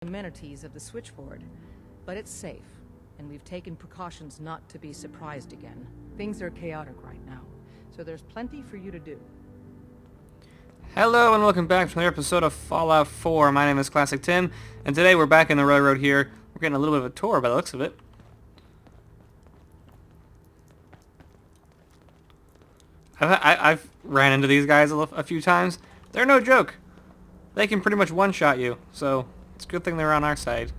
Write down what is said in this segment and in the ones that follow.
amenities of the switchboard, but it's safe, and we've taken precautions not to be surprised again. Things are chaotic right now, so there's plenty for you to do. Hello and welcome back to another episode of Fallout 4. My name is Classic Tim, and today we're back in the railroad here. We're getting a little bit of a tour by the looks of it. I've ran into these guys a few times. They're no joke. They can pretty much one-shot you, so it's a good thing they're on our side.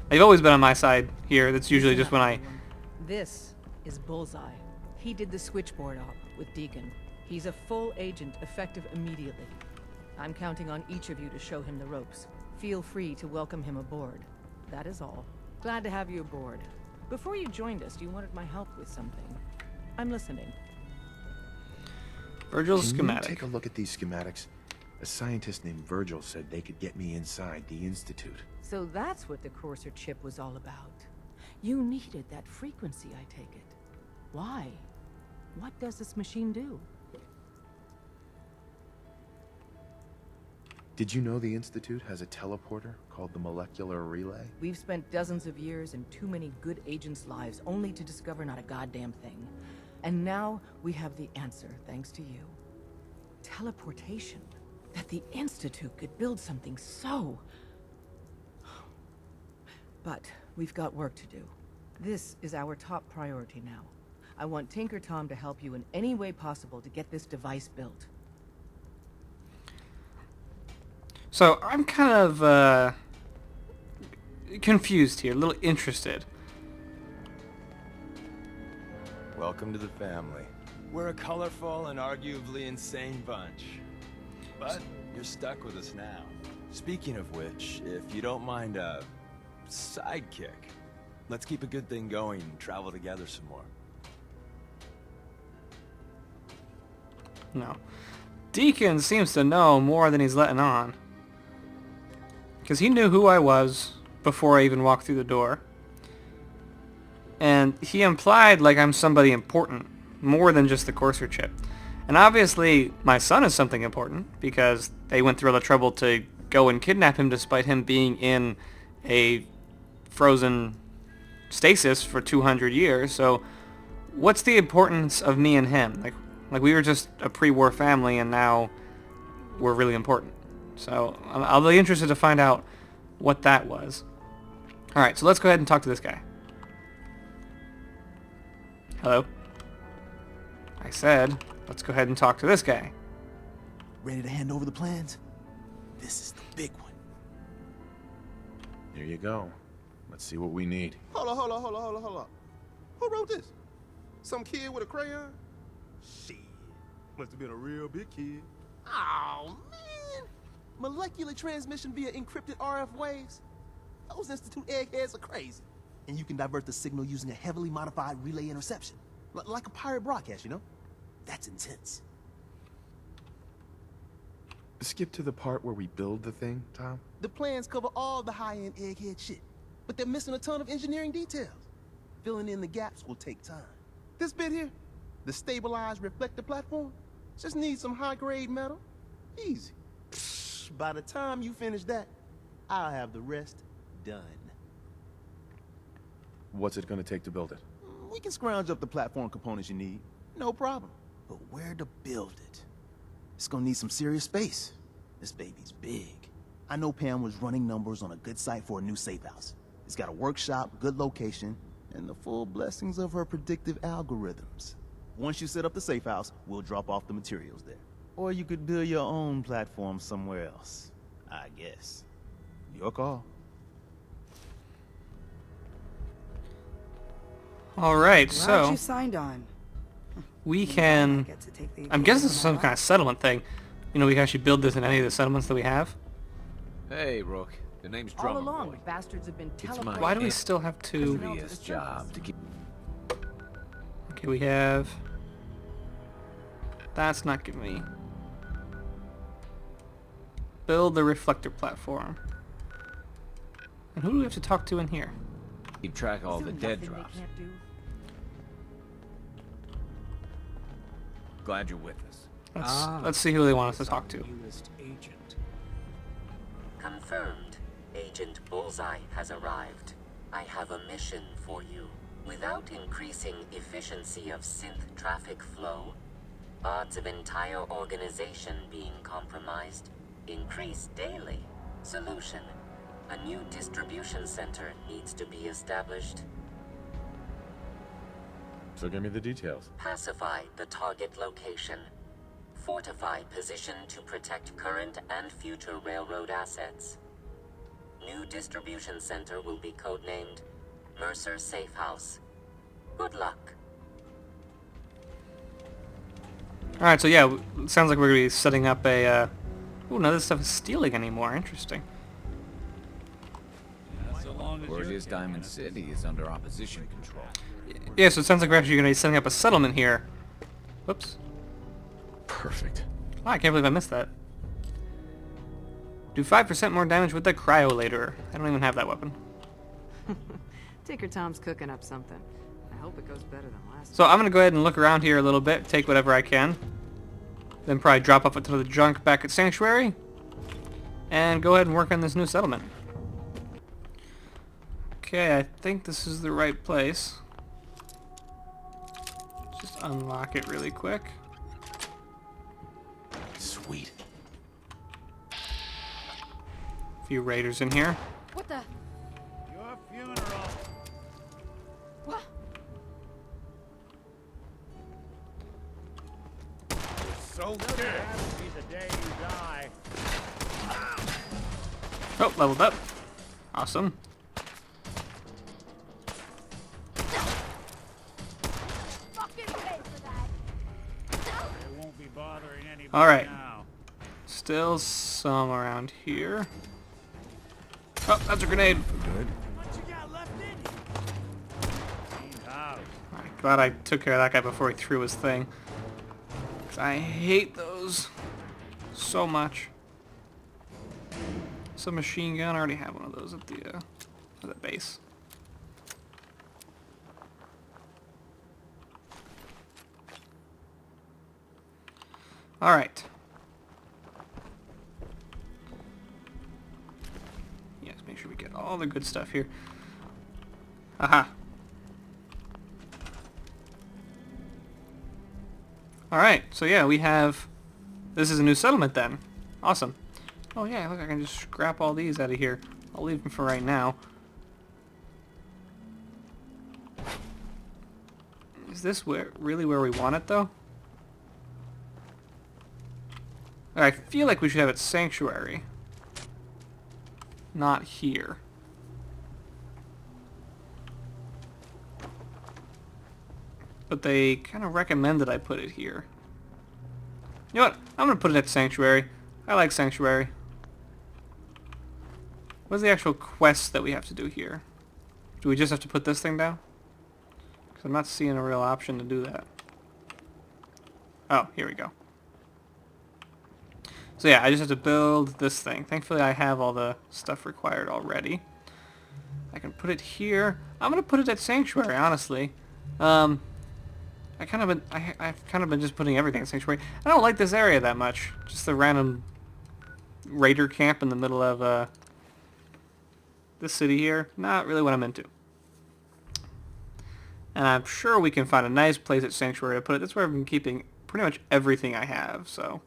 They've always been on my side here. That's usually just when I... This is Bullseye. He did the switchboard op with Deacon. He's a full agent, effective immediately. I'm counting on each of you to show him the ropes. Feel free to welcome him aboard. That is all. Glad to have you aboard. Before you joined us, you wanted my help with something. I'm listening. Virgil's Can schematic. you take a look at these schematics? A scientist named Virgil said they could get me inside the Institute. So that's what the Courser chip was all about. You needed that frequency, I take it. Why? What does this machine do? Did you know the Institute has a teleporter called the Molecular Relay? We've spent dozens of years and too many good agents' lives only to discover not a goddamn thing. And now we have the answer, thanks to you. Teleportation. That the Institute could build something so... But we've got work to do. This is our top priority now. I want Tinker Tom to help you in any way possible to get this device built. So I'm kind of confused here, a little interested. Welcome to the family. We're a colorful and arguably insane bunch. But you're stuck with us now. Speaking of which, if you don't mind a sidekick, let's keep a good thing going and travel together some more. No. Deacon seems to know more than he's letting on. Because he knew who I was before I even walked through the door. And he implied like I'm somebody important, more than just the Courser chip. And obviously, my son is something important, because they went through all the trouble to go and kidnap him despite him being in a frozen stasis for 200 years. So what's the importance of me and him? Like we were just a pre-war family, and now we're really important. So I'll be interested to find out what that was. Alright, so let's go ahead and talk to this guy. Hello? I said, let's go ahead and talk to this guy. Ready to hand over the plans? This is the big one. Here you go. Let's see what we need. Hold on. Who wrote this? Some kid with a crayon? Shit. Must have been a real big kid. Oh, man. Molecular transmission via encrypted RF waves? Those Institute eggheads are crazy. And you can divert the signal using a heavily modified relay interception. Like a pirate broadcast, you know? That's intense. Skip to the part where we build the thing, Tom. The plans cover all the high-end egghead shit, but they're missing a ton of engineering details. Filling in the gaps will take time. This bit here, the stabilized reflector platform, just needs some high-grade metal. Easy. Psh, by the time you finish that, I'll have the rest done. What's it going to take to build it? We can scrounge up the platform components you need. No problem. But where to build it? It's gonna need some serious space. This baby's big. I know Pam was running numbers on a good site for a new safe house. It's got a workshop, good location, and the full blessings of her predictive algorithms. Once you set up the safe house, we'll drop off the materials there. Or you could build your own platform somewhere else, I guess. Your call. Alright, Route so you signed on. we I can... get to take the I'm occasional guessing this is some night kind of off. settlement thing. You know, we can actually build this in any of the settlements that we have. Hey, Rook. The name's All Drummer along, Boy. bastards have been my teleported. Why do we still have to... Previous job to keep... Okay, we have... That's not giving me... Build the reflector platform. And who do we have to talk to in here? keep track of all Is the there dead nothing they drops. can't do? Glad you're with us. Let's see who they want us to talk to. Confirmed. Agent Bullseye has arrived. I have a mission for you. Without increasing efficiency of synth traffic flow, odds of entire organization being compromised increase daily. Solution: a new distribution center needs to be established. So give me the details. Pacify the target location. Fortify position to protect current and future railroad assets. New distribution center will be codenamed Mercer Safe House. Good luck. Alright, so yeah, sounds like we're going to be setting up a... Ooh, none of this stuff is stealing anymore. Interesting. Gorgeous Diamond City is under opposition control. Yeah, so it sounds like we're actually going to be setting up a settlement here. Whoops. Perfect. Oh, I can't believe I missed that. Do 5% more damage with the Cryolator. I don't even have that weapon. Tinker Tom's cooking up something. I hope it goes better than last So I'm going to go ahead and look around here a little bit, take whatever I can. Then probably drop off a ton of the junk back at Sanctuary. And go ahead and work on this new settlement. Okay, I think this is the right place. Just unlock it really quick. Sweet. A few raiders in here. What the? Your funeral. What? So dead. Be the day you die. Oh, leveled up. Awesome. Fucking pay for that. They won't be bothering anybody Alright. now. Still some around here. Oh, that's a grenade. Good. What you got left in you? Clean house. Alright, glad I took care of that guy before he threw his thing. 'Cause I hate those so much. Submachine gun. I already have one of those at the base. Alright. Yes, make sure we get all the good stuff here. Aha. Alright, so yeah, we have... This is a new settlement then. Awesome. Oh yeah, look, I can just scrap all these out of here. I'll leave them for right now. Is this really where we want it, though? I feel like we should have it Sanctuary. Not here. But they kind of recommend that I put it here. You know what? I'm going to put it at Sanctuary. I like Sanctuary. What's the actual quest that we have to do here? Do we just have to put this thing down? Because I'm not seeing a real option to do that. Oh, here we go. So yeah, I just have to build this thing. Thankfully I have all the stuff required already. I can put it here. I'm going to put it at Sanctuary, honestly. I've kind of been just putting everything at Sanctuary. I don't like this area that much. Just the random raider camp in the middle of this city here. Not really what I'm into. And I'm sure we can find a nice place at Sanctuary to put it. That's where I've been keeping pretty much everything I have, so.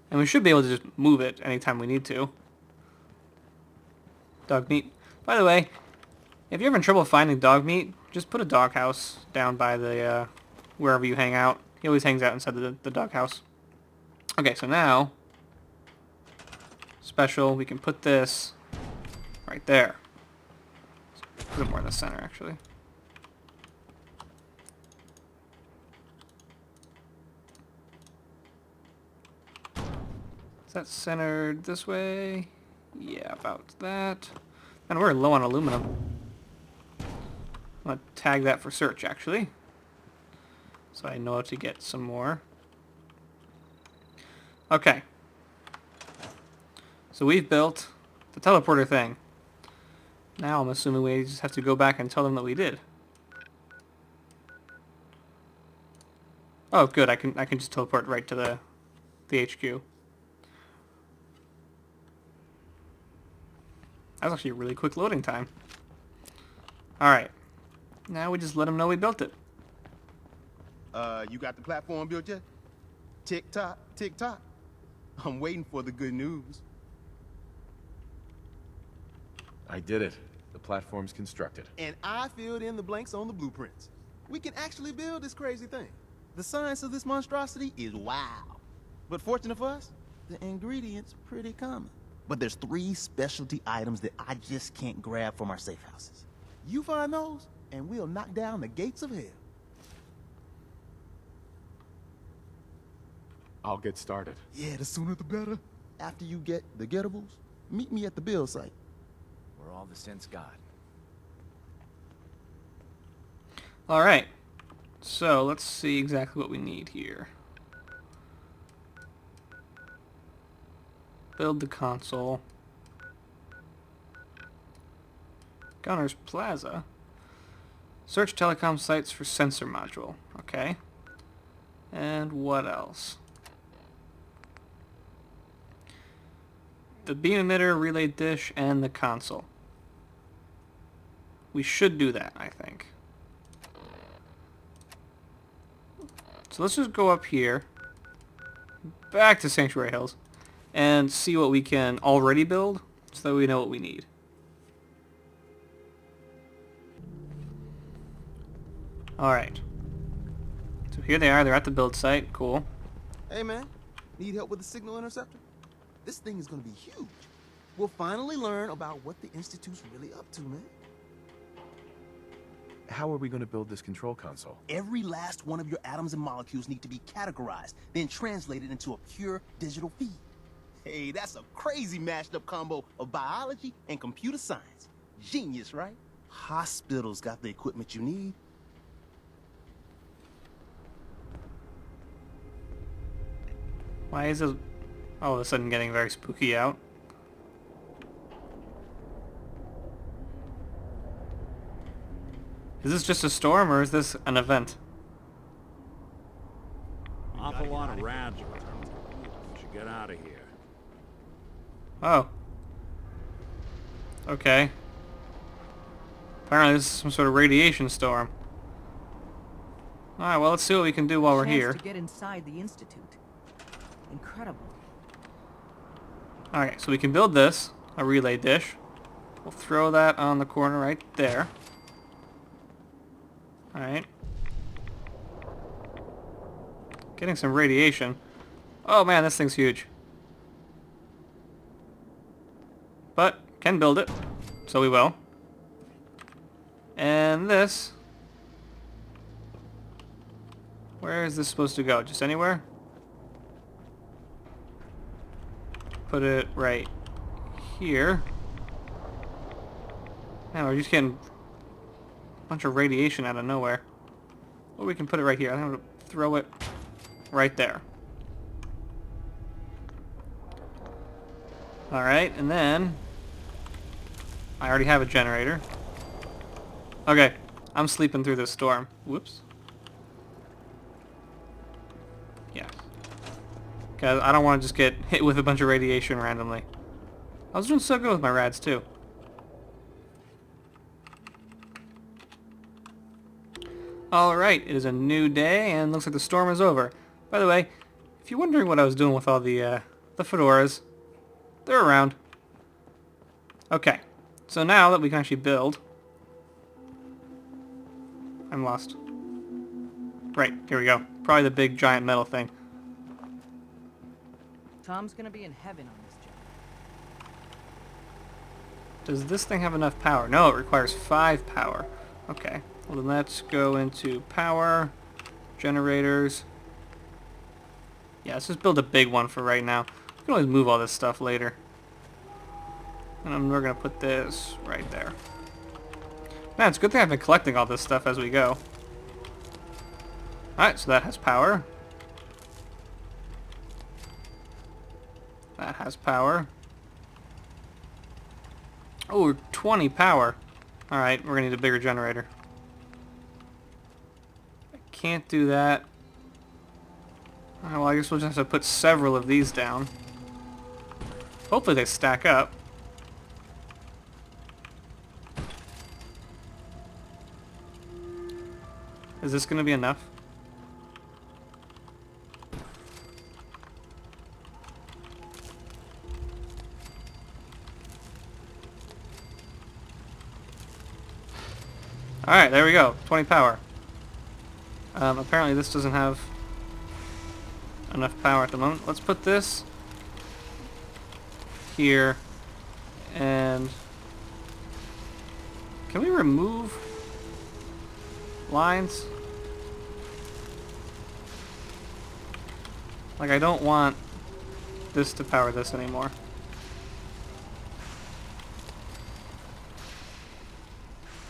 And we should be able to just move it anytime we need to. Dog meat. By the way, if you're having trouble finding dog meat, just put a doghouse down by the, wherever you hang out. He always hangs out inside the doghouse. Okay, so now, special, we can put this right there. Put it more in the center, actually. Is that centered this way? Yeah, about that. And we're low on aluminum. I'm going to tag that for search, actually. So I know how to get some more. Okay. So we've built the teleporter thing. Now I'm assuming we just have to go back and tell them that we did. Oh, good. I can just teleport right to the HQ. That was actually a really quick loading time. Alright. Now we just let them know we built it. You got the platform built yet? Tick tock, tick tock. I'm waiting for the good news. I did it. The platform's constructed. And I filled in the blanks on the blueprints. We can actually build this crazy thing. The science of this monstrosity is wow. But fortunate for us, the ingredients pretty common. But there's 3 specialty items that I just can't grab from our safe houses. You find those, and we'll knock down the gates of hell. I'll get started. Yeah, the sooner the better. After you get the getables, meet me at the build site. Where all the sense got. Alright. So, let's see exactly what we need here. Build the console. Gunner's Plaza. Search telecom sites for sensor module. Okay. And what else? The beam emitter, relay dish, and the console. We should do that, I think. So let's just go up here, back to Sanctuary Hills, and see what we can already build, so that we know what we need. Alright. So here they are, they're at the build site, cool. Hey man, need help with the signal interceptor? This thing is gonna be huge. We'll finally learn about what the Institute's really up to, man. How are we going to build this control console? Every last one of your atoms and molecules need to be categorized, then translated into a pure digital feed. Hey, that's a crazy mashed up combo of biology and computer science. Genius, right? Hospitals got the equipment you need. Why is it all of a sudden getting very spooky out? Is this just a storm, or is this an event? Awful lot of rads around. We should get out of here. Oh. Okay. Apparently this is some sort of radiation storm. Alright, well let's see what we can do while we're Chance here. to get inside the Institute. Incredible. Alright, so we can build this, a relay dish. We'll throw that on the corner right there. Alright. Getting some radiation. Oh man, this thing's huge. But, can build it. So we will. And this... Where is this supposed to go? Just anywhere? Put it right here. Man, we're just getting a bunch of radiation out of nowhere. Or we can put it right here. I'm going to throw it right there. Alright, and then... I already have a generator. Okay, I'm sleeping through this storm. Whoops. Yeah. Because I don't want to just get hit with a bunch of radiation randomly. I was doing so good with my rads, too. Alright, it is a new day, and looks like the storm is over. By the way, if you're wondering what I was doing with all the fedoras, they're around. Okay, so now that we can actually build... I'm lost. Right, here we go. Probably the big giant metal thing. Tom's gonna be in heaven on this job. Does this thing have enough power? No, it requires 5 power. Okay, well then let's go into power, generators. Yeah, let's just build a big one for right now. We can always move all this stuff later. And we're going to put this right there. Man, it's a good thing I've been collecting all this stuff as we go. Alright, so that has power. That has power. Oh, 20 power. Alright, we're going to need a bigger generator. I can't do that. Well, I guess we'll just have to put several of these down. Hopefully they stack up. Is this gonna be enough? Alright, there we go. 20 power. Apparently this doesn't have enough power at the moment. Let's put this here, and can we remove lines? Like, I don't want this to power this anymore.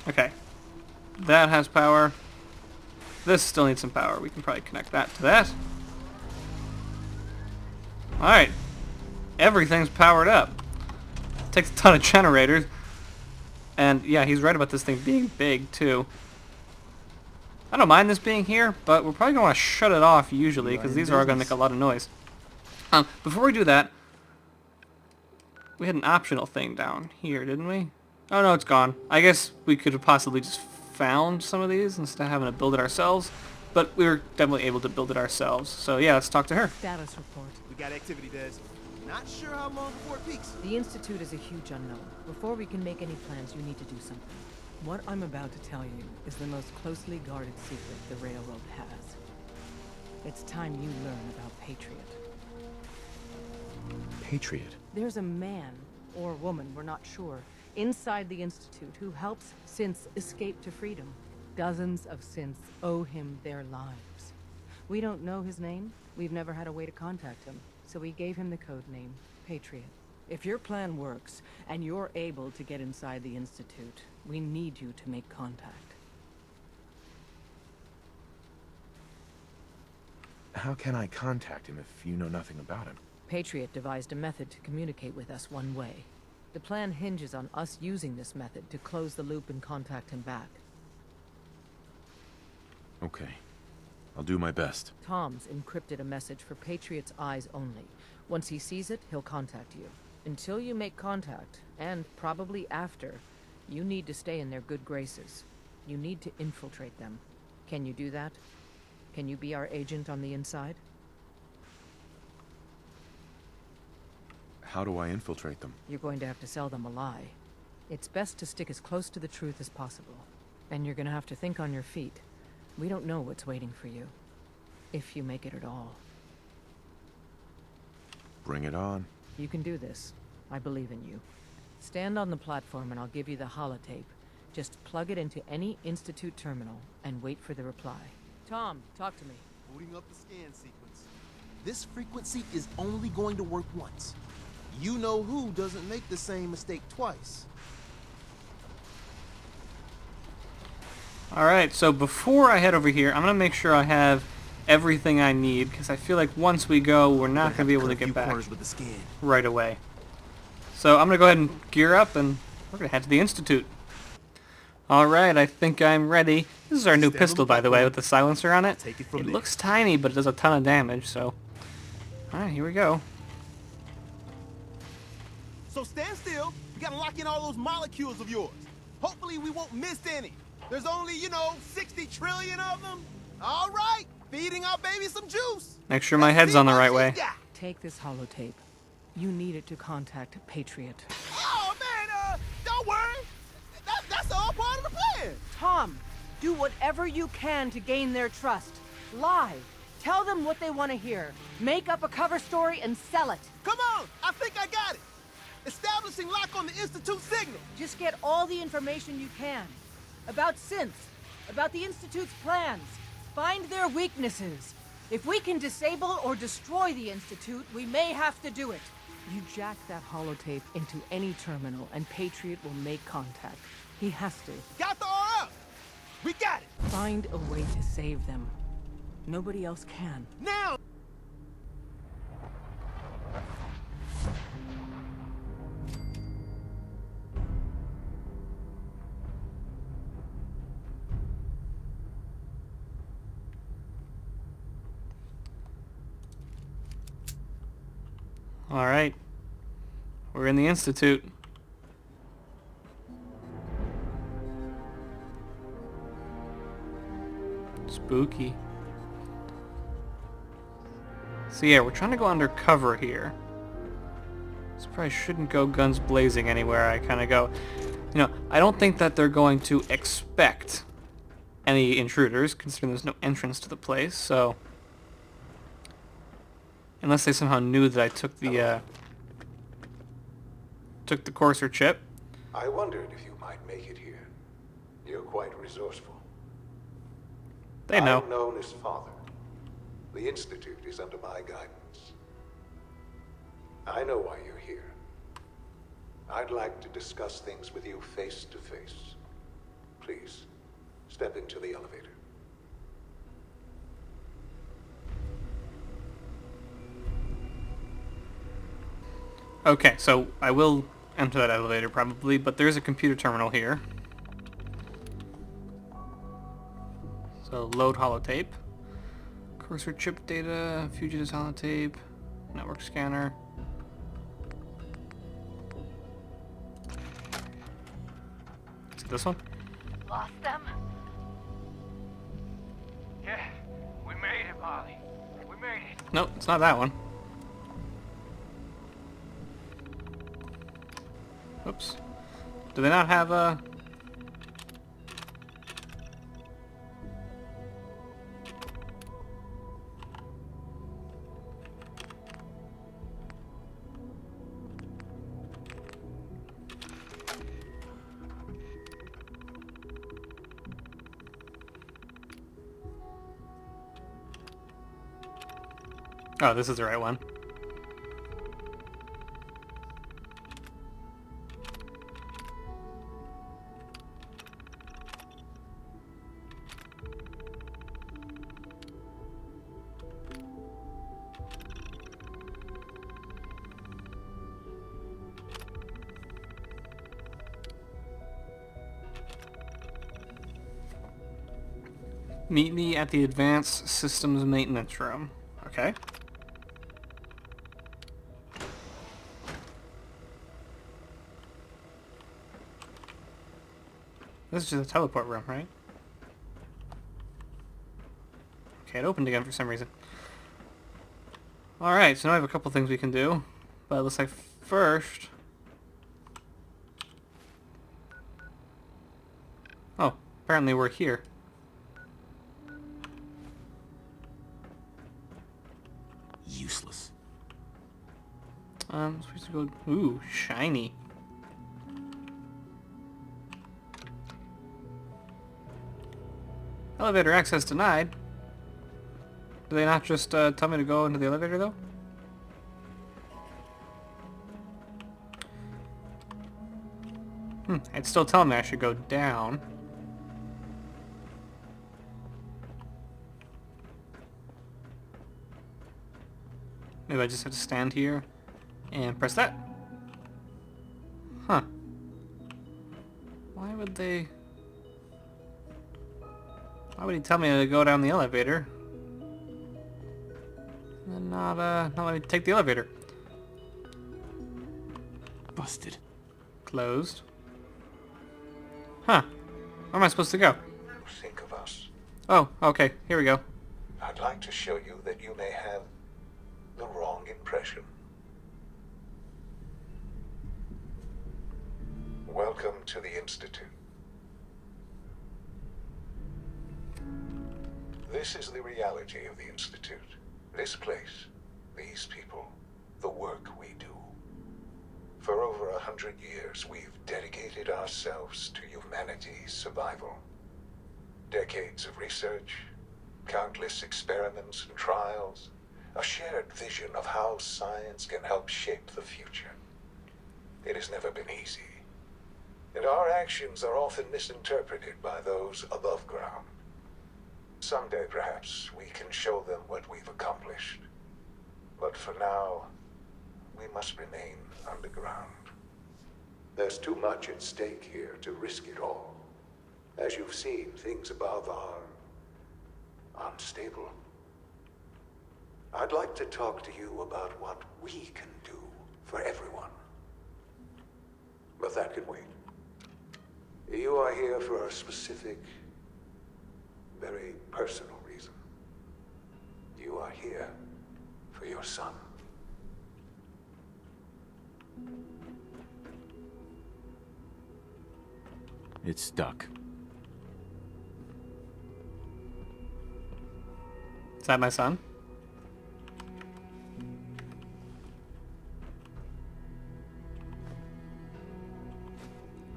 Okay. That has power. This still needs some power. We can probably connect that to that. Alright. Everything's powered up. Takes a ton of generators. And yeah, he's right about this thing being big too. I don't mind this being here, but we're probably going to want to shut it off usually, because these are all going to make a lot of noise. Before we do that, we had an optional thing down here, didn't we? Oh no, it's gone. I guess we could have possibly just found some of these instead of having to build it ourselves, but we were definitely able to build it ourselves. So yeah, let's talk to her. Status report. We got activity, Des. Not sure how long before it peaks. The Institute is a huge unknown. Before we can make any plans, you need to do something. What I'm about to tell you is the most closely guarded secret the Railroad has. It's time you learn about Patriot. Patriot? There's a man, or woman, we're not sure, inside the Institute who helps synths escape to freedom. Dozens of synths owe him their lives. We don't know his name. We've never had a way to contact him. So we gave him the code name, Patriot. If your plan works, and you're able to get inside the Institute, we need you to make contact. How can I contact him if you know nothing about him? Patriot devised a method to communicate with us one way. The plan hinges on us using this method to close the loop and contact him back. Okay. I'll do my best. Tom's encrypted a message for Patriot's eyes only. Once he sees it, he'll contact you. Until you make contact, and probably after, you need to stay in their good graces. You need to infiltrate them. Can you do that? Can you be our agent on the inside? How do I infiltrate them? You're going to have to sell them a lie. It's best to stick as close to the truth as possible. And you're gonna have to think on your feet. We don't know what's waiting for you. If you make it at all. Bring it on. You can do this. I believe in you. Stand on the platform and I'll give you the holotape. Just plug it into any Institute terminal and wait for the reply. Tom, talk to me. Booting up the scan sequence. This frequency is only going to work once. You know who doesn't make the same mistake twice. Alright, so before I head over here, I'm going to make sure I have everything I need, because I feel like once we go, we're not going to be able to get back with the scan. right away. So I'm going to go ahead and gear up, and we're going to head to the Institute. Alright, I think I'm ready. This is our new pistol, by the way, with the silencer on it. It looks tiny, but it does a ton of damage, so... Alright, here we go. So stand still. We gotta lock in all those molecules of yours. Hopefully we won't miss any. There's only, 60 trillion of them. All right, feeding our baby some juice. Make sure my head's on the right way. Take this holotape. You need it to contact Patriot. Oh, man, don't worry. That's all part of the plan. Tom, do whatever you can to gain their trust. Lie. Tell them what they want to hear. Make up a cover story and sell it. Come on, I think I got it. Establishing lock on the Institute signal. Just get all the information you can. About synths. About the Institute's plans. Find their weaknesses. If we can disable or destroy the Institute, we may have to do it. You jack that holotape into any terminal and Patriot will make contact. He has to. Got the RF! We got it! Find a way to save them. Nobody else can. Now! Alright. We're in the Institute. Spooky. So yeah, we're trying to go undercover here. So probably shouldn't go guns blazing anywhere I kind of go. You know, I don't think that they're going to expect any intruders, considering there's no entrance to the place, so... Unless they somehow knew that I took the Courser chip. I wondered if you might make it here. You're quite resourceful. They know. I'm known as Father. The Institute is under my guidance. I know why you're here. I'd like to discuss things with you face to face. Please, step into the elevator. Okay, so I will enter that elevator probably, but there's a computer terminal here. So load holotape. Courser chip data, fugitives holotape, network scanner. Is it this one? Lost them? Yeah, we made it, Molly. We made it. Nope, it's not that one. Oops. Do they not have a... Oh, this is the right one. Meet me at the Advanced Systems Maintenance Room. Okay. This is just a teleport room, right? Okay, it opened again for some reason. Alright, so now I have a couple things we can do. But it looks like first... Oh, apparently we're here. Useless. I'm supposed to go... Ooh, shiny. Elevator access denied. Do they not just tell me to go into the elevator, though? It's still telling me I should go down. Maybe I just have to stand here and press that. Huh. Why would they... Why would he tell me to go down the elevator? And not let me take the elevator. Busted. Closed. Huh. Where am I supposed to go? Think of us. Oh, okay. Here we go. I'd like to show you that you may have the wrong impression. Welcome to the Institute. This is the reality of the Institute. This place, these people, the work we do. For over 100 years, we've dedicated ourselves to humanity's survival. Decades of research, countless experiments and trials, a shared vision of how science can help shape the future. It has never been easy, and our actions are often misinterpreted by those above ground. Someday, perhaps, we can show them what we've accomplished. But for now, we must remain underground. There's too much at stake here to risk it all. As you've seen, things above are unstable. I'd like to talk to you about what we can do for everyone. But that can wait. You are here for a specific very personal reason. You are here for your son. It's stuck. Is that my son?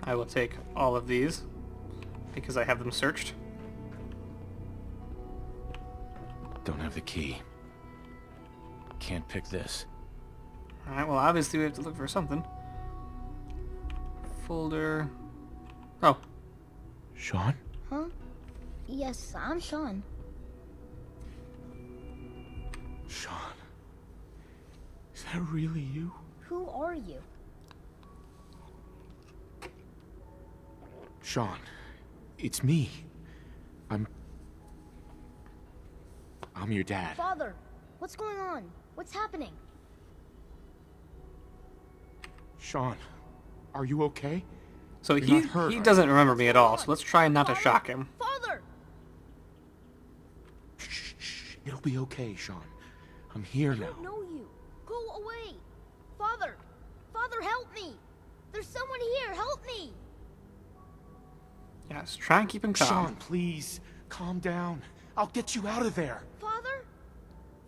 I will take all of these because I have them searched. Don't have the key. Can't pick this. Alright, well obviously we have to look for something. Folder. Oh. Sean? Huh? Yes, I'm Sean. Sean. Is that really you? Who are you? Sean. It's me. I'm your dad. Father, what's going on? What's happening? Sean, are you okay? So You're he not hurt, he are doesn't remember me at all, so let's try not to shock him. Father! Shh. It'll be okay, Sean. I'm here I now. don't know you. Go away. Father! Father, help me! There's someone here, help me! Yes, try and keep him calm. Sean, please, calm down. I'll get you out of there. Father?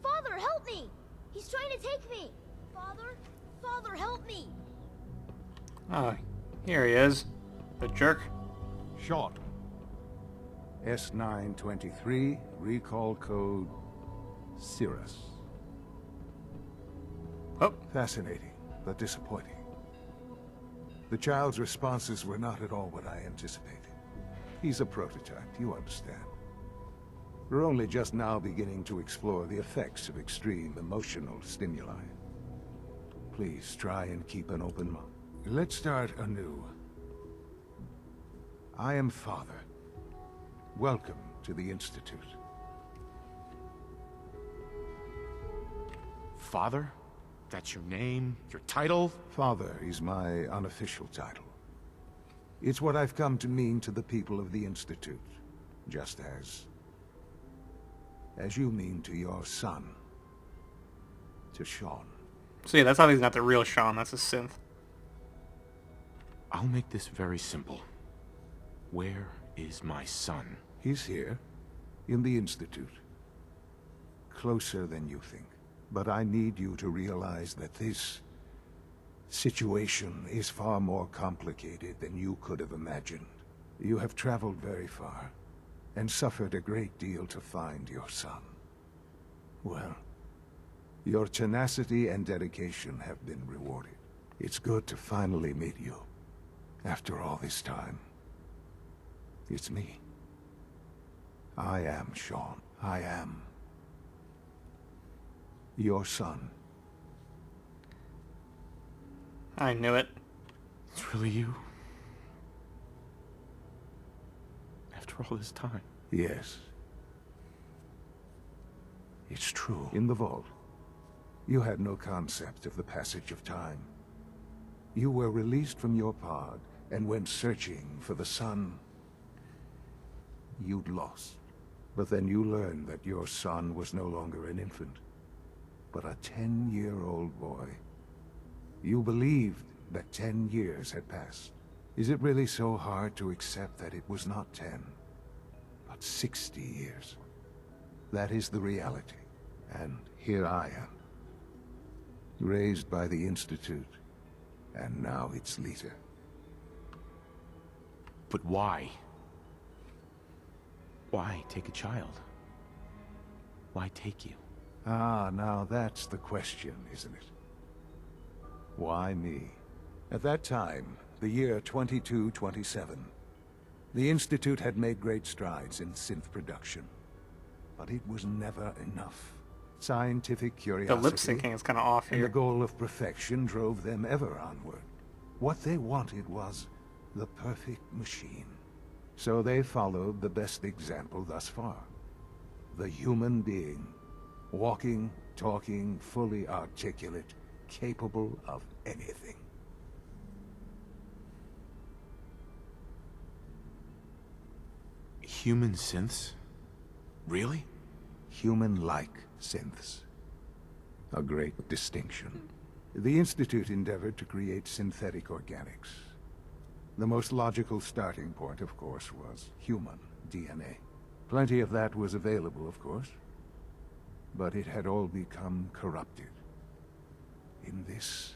Father, help me! He's trying to take me! Father? Father, help me! Oh, here he is. The jerk. Sean. S923, recall code Cirrus. Oh. Fascinating, but disappointing. The child's responses were not at all what I anticipated. He's a prototype, you understand. We're only just now beginning to explore the effects of extreme emotional stimuli. Please try and keep an open mind. Let's start anew. I am Father. Welcome to the Institute. Father? That's your name? Your title? Father is my unofficial title. It's what I've come to mean to the people of the Institute, just as you mean to your son, to Sean. So yeah, that's obviously not the real Sean, that's a synth. I'll make this very simple. Where is my son? He's here, in the Institute. Closer than you think. But I need you to realize that this situation is far more complicated than you could have imagined. You have traveled very far, and suffered a great deal to find your son. Well, your tenacity and dedication have been rewarded. It's good to finally meet you. After all this time, it's me. I am Sean. I am your son. I knew it. It's really you? After all this time? Yes. It's true. In the vault, you had no concept of the passage of time. You were released from your pod and went searching for the son you'd lost. But then you learned that your son was no longer an infant, but a 10-year-old boy. You believed that 10 years had passed. Is it really so hard to accept that it was not 10, but 60 years? That is the reality. And here I am, raised by the Institute, and now its leader. But why? Why take a child? Why take you? Ah, now that's the question, isn't it? Why me? At that time, the year 2227, the Institute had made great strides in synth production. But it was never enough. Scientific curiosity... The lip syncing is kind of off and here. the goal of perfection drove them ever onward. What they wanted was the perfect machine. So they followed the best example thus far. The human being. Walking, talking, fully articulate, capable of anything. Human synths? Really? Human-like synths. A great distinction. The Institute endeavored to create synthetic organics. The most logical starting point, of course, was human DNA. Plenty of that was available, of course. But it had all become corrupted. In this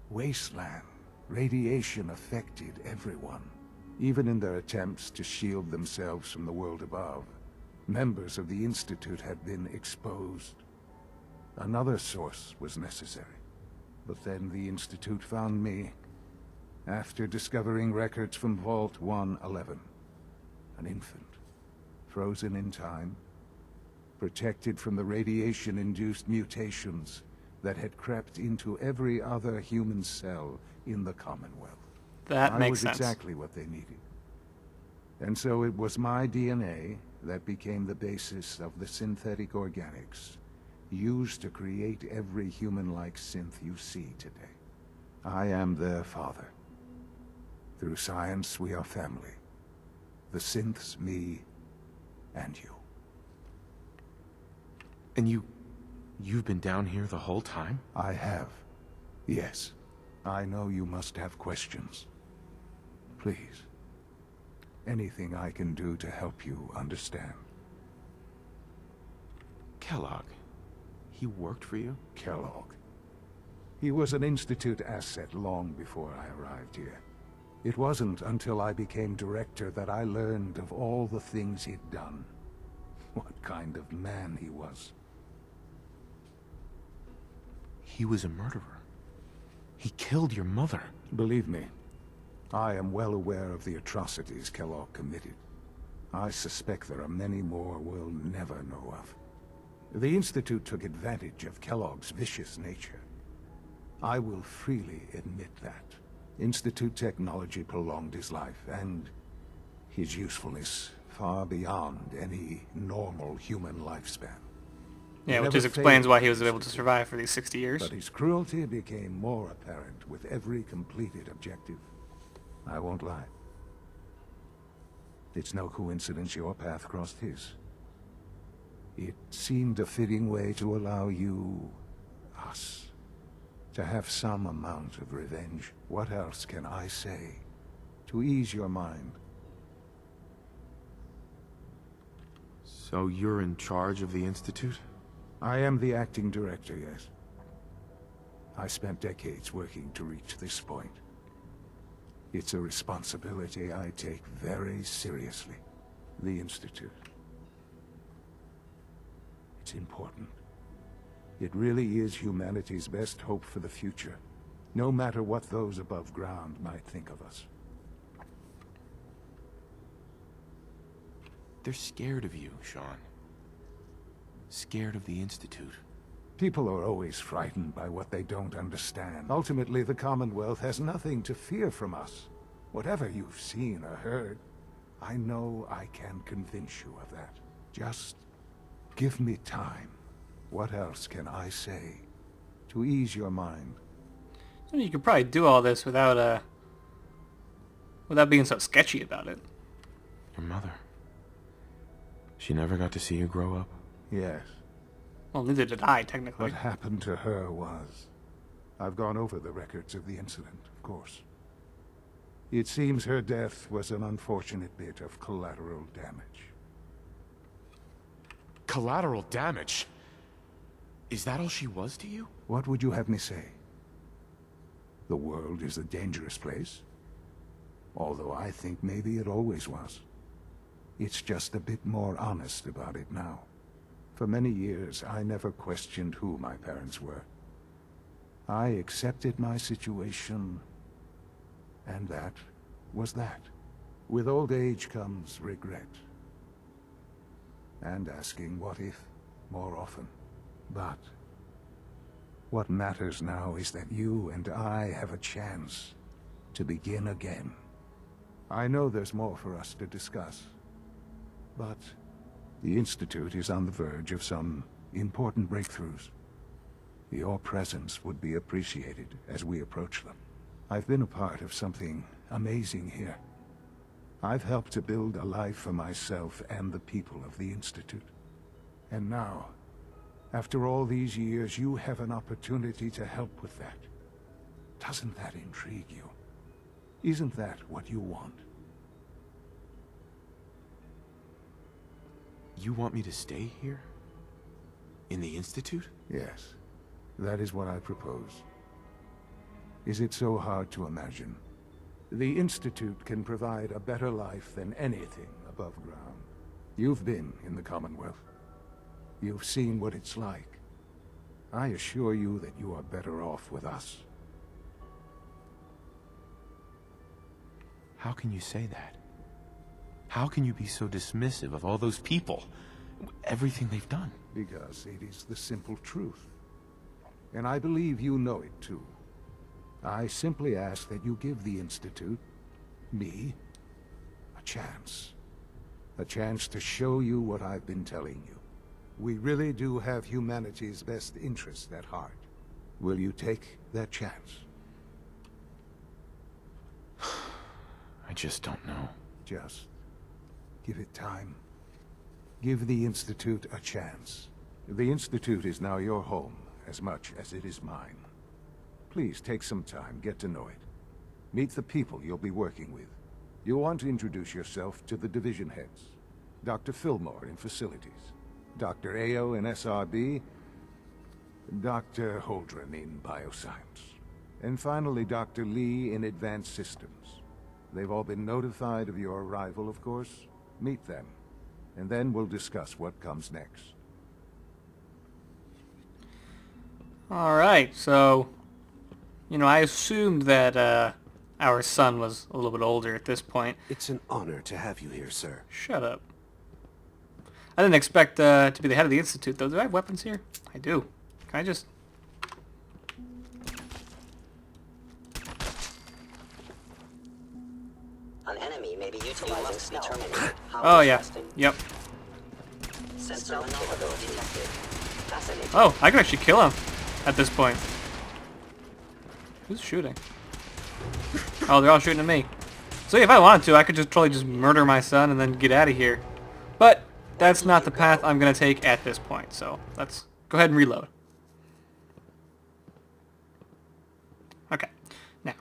wasteland, radiation affected everyone. Even in their attempts to shield themselves from the world above, members of the Institute had been exposed. Another source was necessary. But then the Institute found me, after discovering records from Vault 111. An infant, frozen in time, protected from the radiation-induced mutations that had crept into every other human cell in the Commonwealth. That makes sense. I was exactly what they needed. And so it was my DNA that became the basis of the synthetic organics used to create every human-like synth you see today. I am their father. Through science, we are family. The synths, me, and you. And you've been down here the whole time? I have. Yes. I know you must have questions. Please. Anything I can do to help you understand. Kellogg. He worked for you? Kellogg. He was an Institute asset long before I arrived here. It wasn't until I became director that I learned of all the things he'd done. What kind of man he was. He was a murderer. He killed your mother. Believe me, I am well aware of the atrocities Kellogg committed. I suspect there are many more we'll never know of. The Institute took advantage of Kellogg's vicious nature. I will freely admit that. Institute technology prolonged his life, and his usefulness far beyond any normal human lifespan. Yeah, which just explains why he was able to survive for these 60 years. But his cruelty became more apparent with every completed objective. I won't lie. It's no coincidence your path crossed his. It seemed a fitting way to allow you, us, to have some amount of revenge. What else can I say to ease your mind? So you're in charge of the Institute? I am the acting director, yes. I spent decades working to reach this point. It's a responsibility I take very seriously. The Institute. It's important. It really is humanity's best hope for the future, no matter what those above ground might think of us. They're scared of you, Sean. Scared of the Institute. People are always frightened by what they don't understand. Ultimately, the Commonwealth has nothing to fear from us. Whatever you've seen or heard, I know I can convince you of that. Just give me time. What else can I say to ease your mind? You could probably do all this without being so sketchy about it. Your mother. She never got to see you grow up? Yes. Well, neither did I, technically. What happened to her was... I've gone over the records of the incident, of course. It seems her death was an unfortunate bit of collateral damage. Collateral damage? Is that all she was to you? What would you have me say? The world is a dangerous place? Although I think maybe it always was. It's just a bit more honest about it now. For many years, I never questioned who my parents were. I accepted my situation, and that was that. With old age comes regret. And asking what if more often. But what matters now is that you and I have a chance to begin again. I know there's more for us to discuss, but the Institute is on the verge of some important breakthroughs. Your presence would be appreciated as we approach them. I've been a part of something amazing here. I've helped to build a life for myself and the people of the Institute. And now, after all these years, you have an opportunity to help with that. Doesn't that intrigue you? Isn't that what you want? You want me to stay here? In the Institute? Yes, that is what I propose. Is it so hard to imagine? The Institute can provide a better life than anything above ground. You've been in the Commonwealth. You've seen what it's like. I assure you that you are better off with us. How can you say that? How can you be so dismissive of all those people? Everything they've done? Because it is the simple truth. And I believe you know it too. I simply ask that you give the Institute, me, a chance. A chance to show you what I've been telling you. We really do have humanity's best interests at heart. Will you take that chance? I just don't know. Just give it time. Give the Institute a chance. The Institute is now your home as much as it is mine. Please take some time, get to know it. Meet the people you'll be working with. You'll want to introduce yourself to the division heads. Dr. Fillmore in facilities, Dr. Ayo in SRB, Dr. Holdren in bioscience, and finally Dr. Lee in advanced systems. They've all been notified of your arrival, of course. Meet them, and then we'll discuss what comes next. Alright, so, you know, I assumed that our son was a little bit older at this point. It's an honor to have you here, sir. Shut up. I didn't expect to be the head of the Institute, though. Do I have weapons here? I do. Can I just... An enemy may be utilizing stealth. Oh, yeah. Yep. Sensor vulnerability detected. Fascinating. Oh, I can actually kill him at this point. Who's shooting? Oh, they're all shooting at me. So if I wanted to, I could just totally just murder my son and then get out of here. But that's not the path I'm going to take at this point. So let's go ahead and reload. Okay. Now,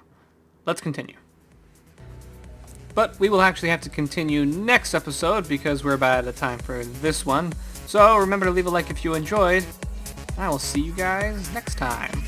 let's continue. But we will actually have to continue next episode because we're about out of time for this one. So remember to leave a like if you enjoyed. And I will see you guys next time.